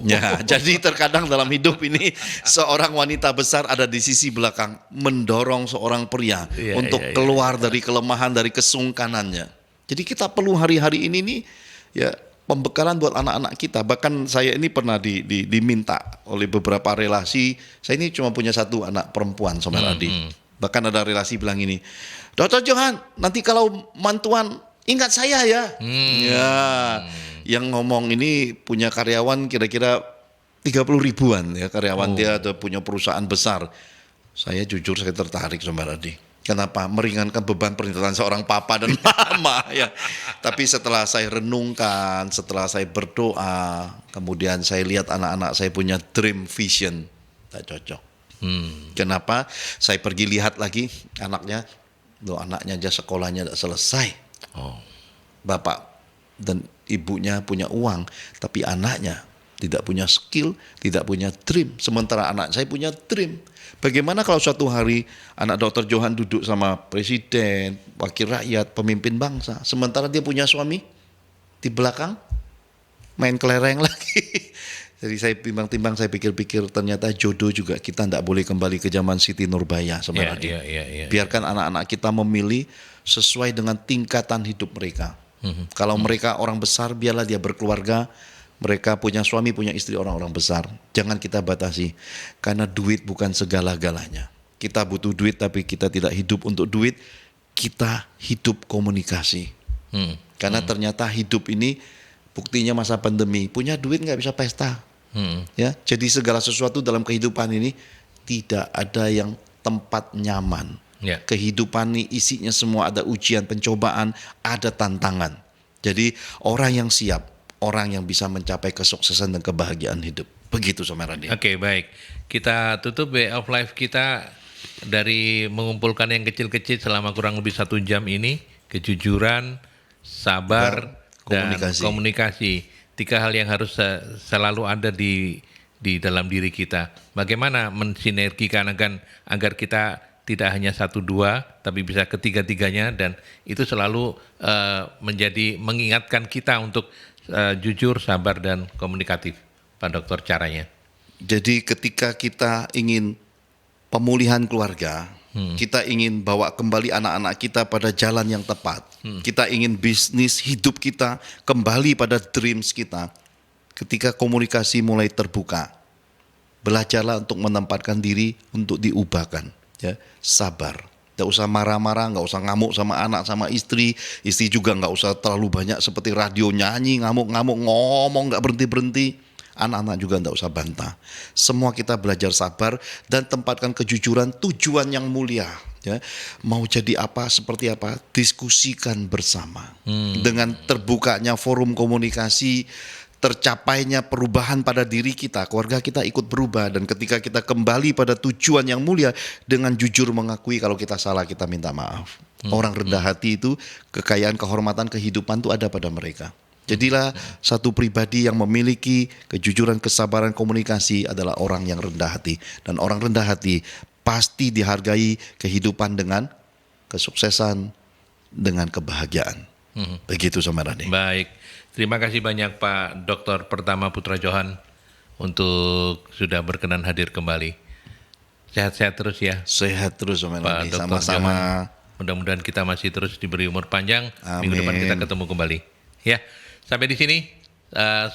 Ya, jadi terkadang dalam hidup ini seorang wanita besar ada di sisi belakang mendorong seorang pria untuk keluar dari kelemahan, dari kesungkanannya. Jadi kita perlu hari-hari ini nih ya pembekalan buat anak-anak kita. Bahkan saya ini pernah diminta oleh beberapa relasi. Saya ini cuma punya satu anak perempuan, Somer Ardi. Bahkan ada relasi bilang ini, Dr. Johan, nanti kalau mantuan ingat saya ya. Ya, yang ngomong ini punya karyawan kira-kira 30 ribuan ya karyawan dia, atau punya perusahaan besar. Saya jujur saya tertarik Somer Ardi. Kenapa? Meringankan beban pernikahan seorang papa dan mama ya. Tapi setelah saya renungkan, setelah saya berdoa, kemudian saya lihat anak-anak saya punya dream vision, tak cocok. Kenapa? Saya pergi lihat lagi anaknya, anaknya aja sekolahnya tidak selesai. Bapak dan ibunya punya uang, tapi anaknya tidak punya skill, tidak punya dream. Sementara anak saya punya dream. Bagaimana kalau suatu hari anak Dr. Johan duduk sama presiden, wakil rakyat, pemimpin bangsa, sementara dia punya suami di belakang main kelereng lagi. Jadi saya timbang-timbang, saya pikir-pikir ternyata jodoh juga kita tidak boleh kembali ke zaman Siti Nurbaya sebenarnya. Biarkan anak-anak kita memilih sesuai dengan tingkatan hidup mereka. Kalau mereka orang besar, biarlah dia berkeluarga, mereka punya suami, punya istri orang-orang besar. Jangan kita batasi, karena duit bukan segala-galanya. Kita butuh duit tapi kita tidak hidup untuk duit, kita hidup komunikasi. Karena ternyata hidup ini buktinya masa pandemi, punya duit nggak bisa pesta. Ya, jadi segala sesuatu dalam kehidupan ini tidak ada yang tempat nyaman. Ya. Kehidupan ini isinya semua ada ujian, pencobaan, ada tantangan. Jadi orang yang siap, orang yang bisa mencapai kesuksesan dan kebahagiaan hidup. Begitu Saudara Randy. Oke, baik. Kita tutup Way of Life kita dari mengumpulkan yang kecil-kecil selama kurang lebih 1 jam ini, kejujuran, sabar, dan komunikasi. 3 hal yang harus selalu ada di dalam diri kita. Bagaimana mensinergikan agar kita tidak hanya 1-2, tapi bisa ketiga-tiganya, dan itu selalu menjadi mengingatkan kita untuk jujur, sabar, dan komunikatif. Pak Dokter, caranya. Jadi ketika kita ingin pemulihan keluarga, kita ingin bawa kembali anak-anak kita pada jalan yang tepat. Kita ingin bisnis hidup kita kembali pada dreams kita. Ketika komunikasi mulai terbuka, belajarlah untuk menempatkan diri untuk diubahkan. Ya, sabar. Nggak usah marah-marah, nggak usah ngamuk sama anak, sama istri. Istri juga nggak usah terlalu banyak seperti radio nyanyi, ngamuk-ngamuk, ngomong nggak berhenti-berhenti. Anak-anak juga nggak usah bantah. Semua kita belajar sabar dan tempatkan kejujuran, tujuan yang mulia. Ya, mau jadi apa, seperti apa, diskusikan bersama. Dengan terbukanya forum komunikasi, tercapainya perubahan pada diri kita, keluarga kita ikut berubah, dan ketika kita kembali pada tujuan yang mulia dengan jujur mengakui kalau kita salah, kita minta maaf. Orang rendah hati itu kekayaan, kehormatan, kehidupan itu ada pada mereka. Jadilah satu pribadi yang memiliki kejujuran, kesabaran, komunikasi adalah orang yang rendah hati, dan orang rendah hati pasti dihargai kehidupan dengan kesuksesan, dengan kebahagiaan. Begitu Saudara Randy. Baik. Terima kasih banyak Pak Dr. Pertama Putra Johan untuk sudah berkenan hadir kembali. Sehat-sehat terus ya. Sehat terus Saudara Randy. Pak Dr. Sama-sama. Johan. Mudah-mudahan kita masih terus diberi umur panjang. Amin. Minggu depan kita ketemu kembali. Ya, sampai di sini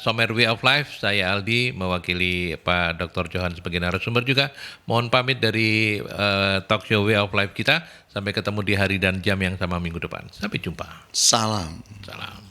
Somer Way of Life. Saya Aldi mewakili Pak Dr. Johan sebagai narasumber juga. Mohon pamit dari talk show Way of Life kita. Sampai ketemu di hari dan jam yang sama minggu depan. Sampai jumpa. Salam. Salam.